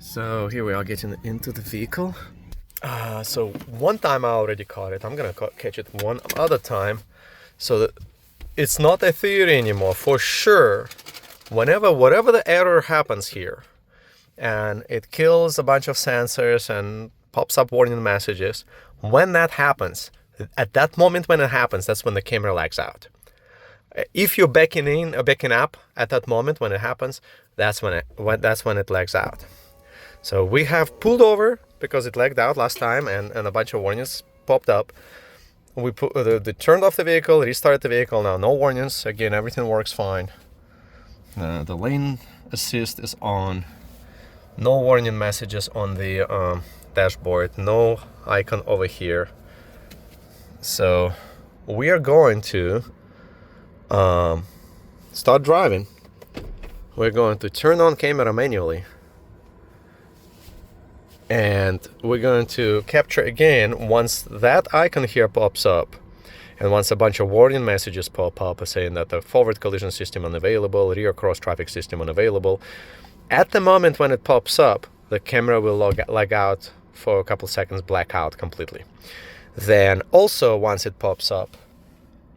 So here we are getting into the vehicle. So one time I already caught it. I'm gonna catch it one other time. So that it's not a theory anymore. For sure, whatever the error happens here, and it kills a bunch of sensors and pops up warning messages, when that happens, at that moment when it happens, that's when the camera lags out. If you're backing in or backing up at that moment when it happens, that's when it lags out. So we have pulled over because it lagged out last time and a bunch of warnings popped up. We turned off the vehicle, restarted the vehicle. Now no warnings. Again, everything works fine. The lane assist is on. No warning messages on the dashboard. No icon over here. So we are going to start driving. We're going to turn on camera manually. And we're going to capture again once that icon here pops up, and once a bunch of warning messages pop up saying that the forward collision system unavailable, rear cross traffic system unavailable. At the moment when it pops up, the camera will lag out for a couple seconds, black out completely. Then also once it pops up,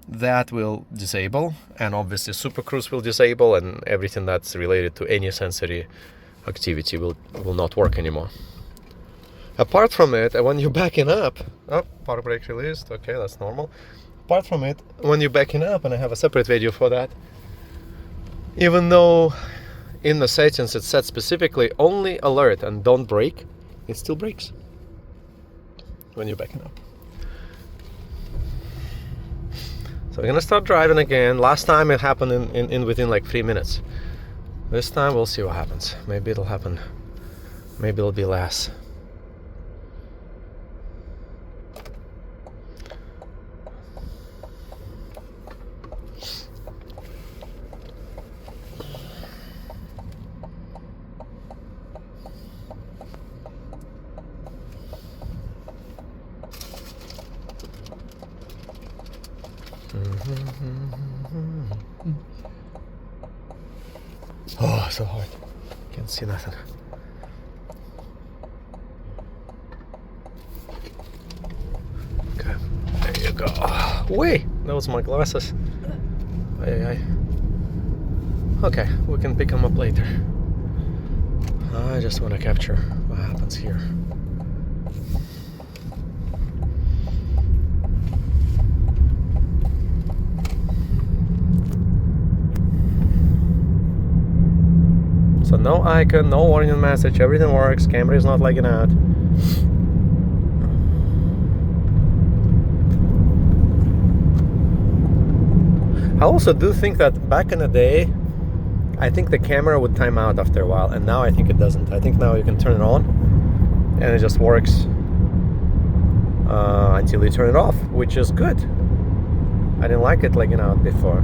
that will disable, and obviously Super Cruise will disable, and everything that's related to any sensory activity will not work anymore. Apart from it, when you're backing up, park brake released, okay, that's normal. Apart from it, when you're backing up, and I have a separate video for that, even though in the settings it's set specifically only alert and don't brake, it still brakes when you're backing up. So we're gonna start driving again. Last time it happened in within like 3 minutes. This time we'll see what happens. Maybe it'll happen. Maybe it'll be less. Oh, so hard. Can't see nothing. Okay, there you go. Oh, wait, that was my glasses. Okay, we can pick them up later. I just want to capture what happens here. So no icon, no warning message, everything works, camera is not lagging out. I also do think that back in the day, I think the camera would time out after a while, and now I think it doesn't. I think now you can turn it on, and it just works until you turn it off, which is good. I didn't like it lagging out before.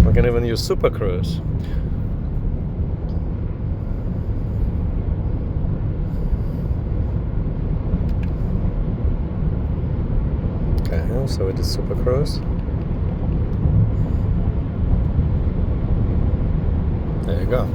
We can even use Super Cruise. Okay, so it is Super Cruise. There you go.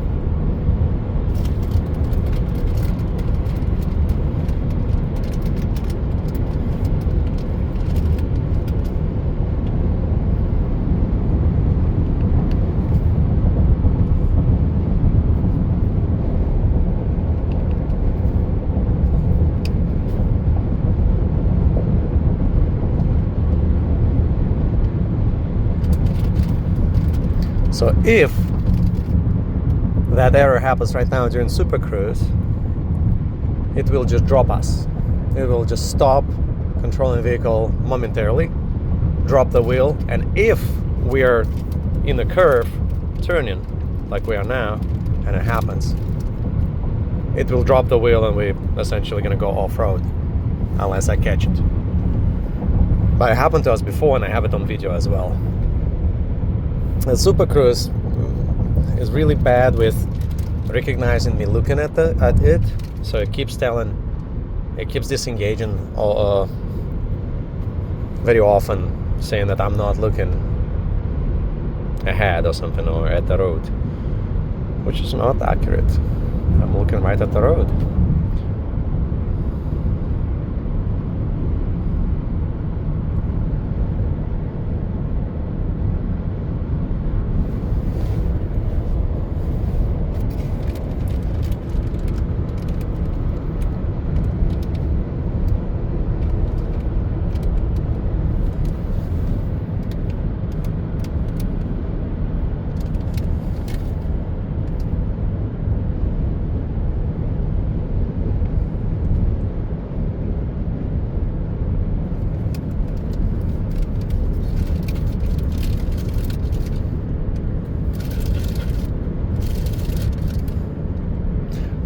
So if that error happens right now during Super Cruise, it will just drop us. It will just stop controlling the vehicle momentarily, drop the wheel, and if we are in a curve turning like we are now, and it happens, it will drop the wheel and we're essentially going to go off-road unless I catch it. But it happened to us before, and I have it on video as well. The Super Cruise is really bad with recognizing me looking at it, so it keeps telling It keeps disengaging very often, saying that I'm not looking ahead or something, or at the road, which is not accurate. I'm looking right at the road.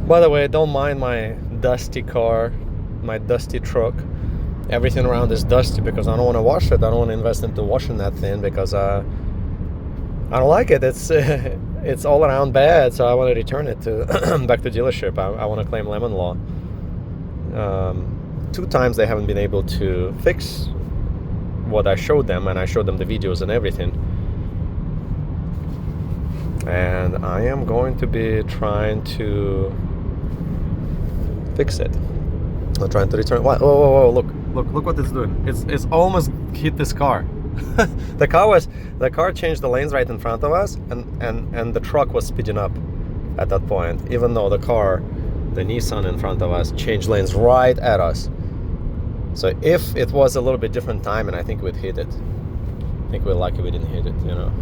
By the way, don't mind my dusty car, my dusty truck. Everything around is dusty because I don't want to wash it. I don't want to invest into washing that thing because I don't like it. It's it's all around bad, so I want to return it to back to dealership. I want to claim lemon law. 2 times they haven't been able to fix what I showed them, and I showed them the videos and everything. And I am going to be trying to fix it. I'm trying to return. Whoa, whoa, whoa! Look what it's doing. It's almost hit this car. the car changed the lanes right in front of us, and the truck was speeding up at that point, even though the Nissan in front of us changed lanes right at us. So if it was a little bit different time, and I think we'd hit it. I think we're lucky we didn't hit it, you know.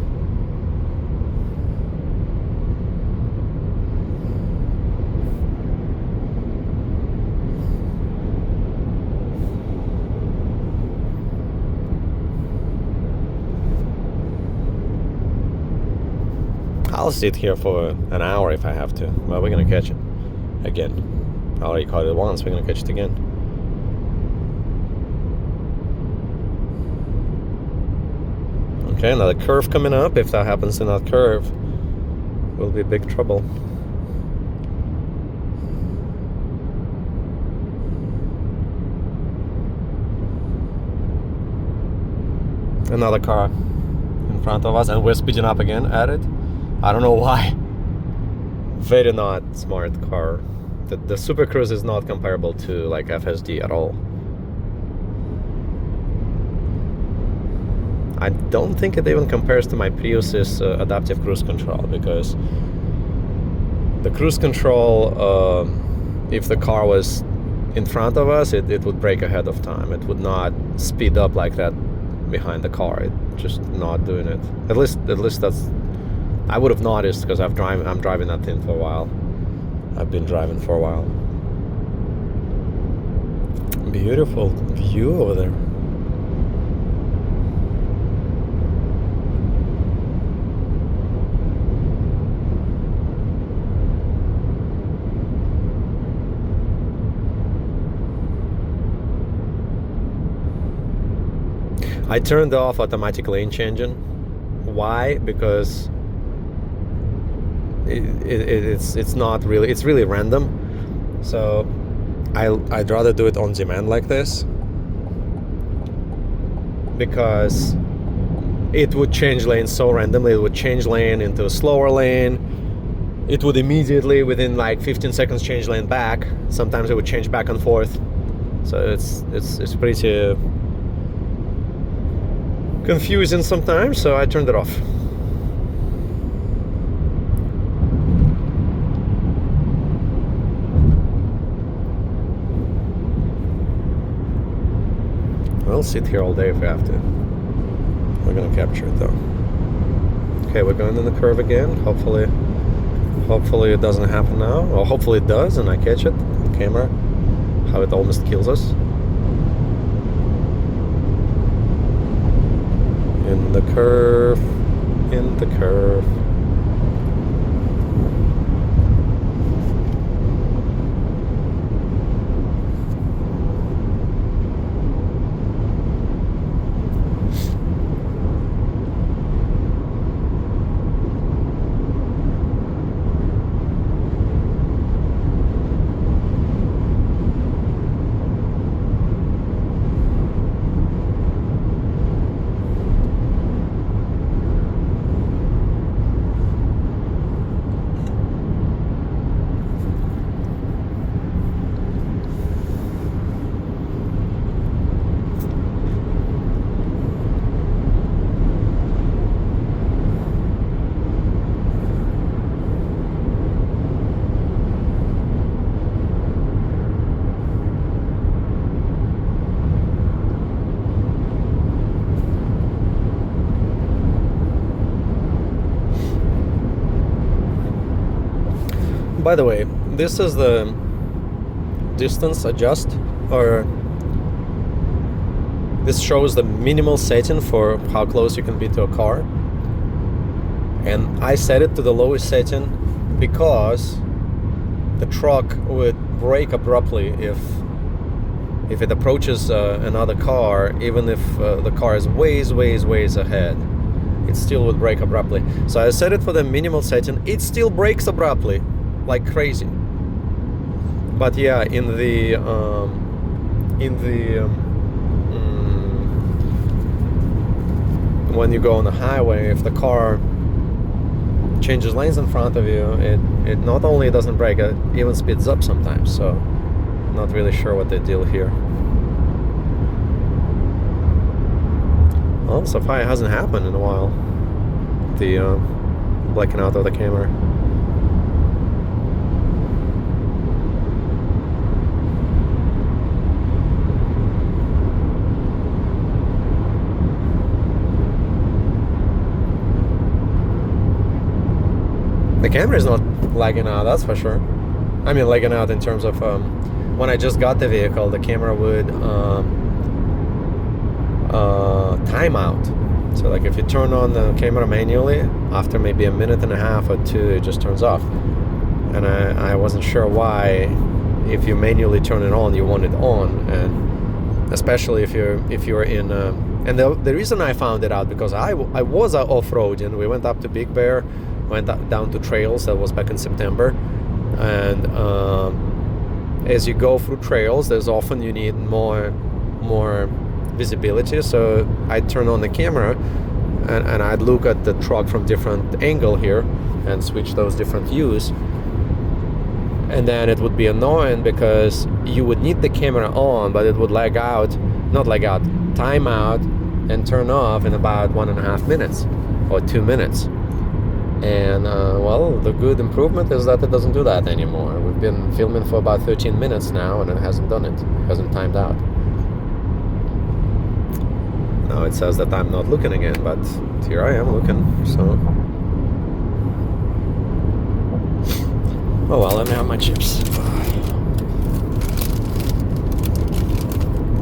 I'll sit here for an hour if I have to. Well, we're gonna catch it again. I already caught it once, we're gonna catch it again. Okay, another curve coming up. If that happens in that curve, we'll be in big trouble. Another car in front of us, and we're speeding up again at it. I don't know why. Very not smart car. The Super Cruise is not comparable to like FSD at all. I don't think it even compares to my Prius's adaptive cruise control, because the cruise control, if the car was in front of us, it would brake ahead of time. It would not speed up like that behind the car. It just not doing it. At least that's, I would have noticed, because I'm driving that thing for a while. I've been driving for a while. Beautiful view over there. I turned off automatic lane changing. Why? Because it's not really, it's really random. So I'd rather do it on demand like this, because it would change lane so randomly. It would change lane into a slower lane. It would immediately, within like 15 seconds, change lane back. Sometimes it would change back and forth. So it's pretty confusing sometimes, so I turned it off. We'll sit here all day if we have to. We're gonna capture it though. Okay, we're going in the curve again. Hopefully it doesn't happen now. Or hopefully it does and I catch it on camera. How it almost kills us. In the curve, in the curve. By the way, this is the distance adjust, or this shows the minimal setting for how close you can be to a car. And I set it to the lowest setting because the truck would brake abruptly if it approaches another car, even if the car is ways ahead. It still would brake abruptly. So I set it for the minimal setting. It still brakes abruptly, like crazy. But yeah, when you go on the highway, if the car changes lanes in front of you, it not only doesn't brake, it even speeds up sometimes. So not really sure what the deal here. Well, so far it hasn't happened in a while, the blacking out of the camera. The camera is not lagging out, that's for sure. I mean, lagging out in terms of when I just got the vehicle, the camera would time out. So like if you turn on the camera manually, after maybe a minute and a half or two, it just turns off. And I wasn't sure why, if you manually turn it on, you want it on. And especially if you're in and the reason I found it out, because I was off-roading. We went up to Big Bear, went down to trails. That was back in September. And as you go through trails, there's often you need more visibility. So I'd turn on the camera and I'd look at the truck from different angle here and switch those different views. And then it would be annoying because you would need the camera on, but it would time out and turn off in about 1.5 minutes or 2 minutes. And well, the good improvement is that it doesn't do that anymore. We've been filming for about 13 minutes now and it hasn't done it. It hasn't timed out. Now it says that I'm not looking again, but here I am looking, so. Oh well, let me have my chips.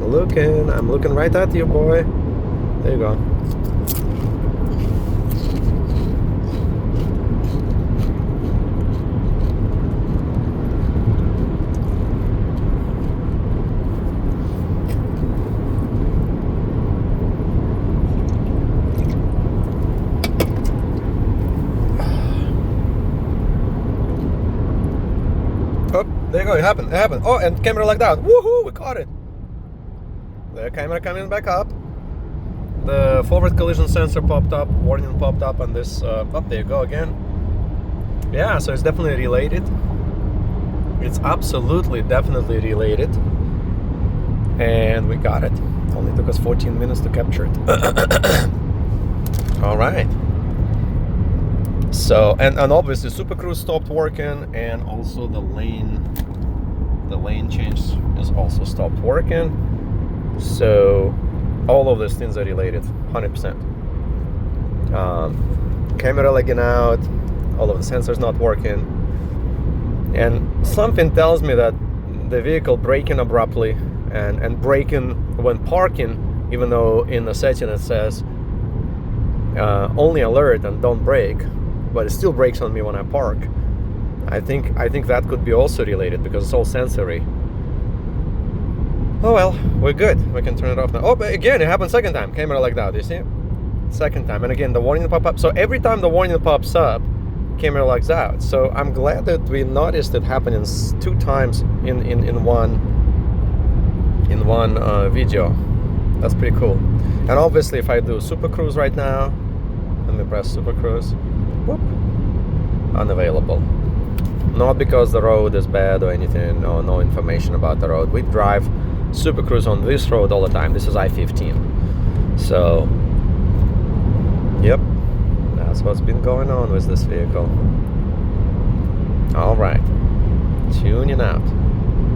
I'm looking right at you, boy. There you go. Oh, there you go, it happened. Oh, and camera like that. Woohoo, we caught it. The camera coming back up. The forward collision sensor popped up, warning popped up on this. Oh, there you go again. Yeah, so it's definitely related. It's absolutely, definitely related. And we got it. Only took us 14 minutes to capture it. All right. So, and obviously Super Cruise stopped working, and also the lane change is also stopped working. So all of those things are related, 100%. Camera lagging out, all of the sensors not working, and something tells me that the vehicle braking abruptly and braking when parking, even though in the setting it says only alert and don't brake, but it still brakes on me when I park. I think that could be also related because it's all sensory. Oh well, we're good. We can turn it off now. Oh, but again, it happened second time. Camera like that, you see? Second time. And again, the warning pop up. So every time the warning pops up, camera lags out. So I'm glad that we noticed it happening 2 times in one video. That's pretty cool. And obviously, if I do Super Cruise right now, let me press Super Cruise. Whoop, unavailable. Not because the road is bad or anything, or no information about the road. We drive Super Cruise on this road all the time. This is I-15. So, yep, that's what's been going on with this vehicle. All right, tuning out.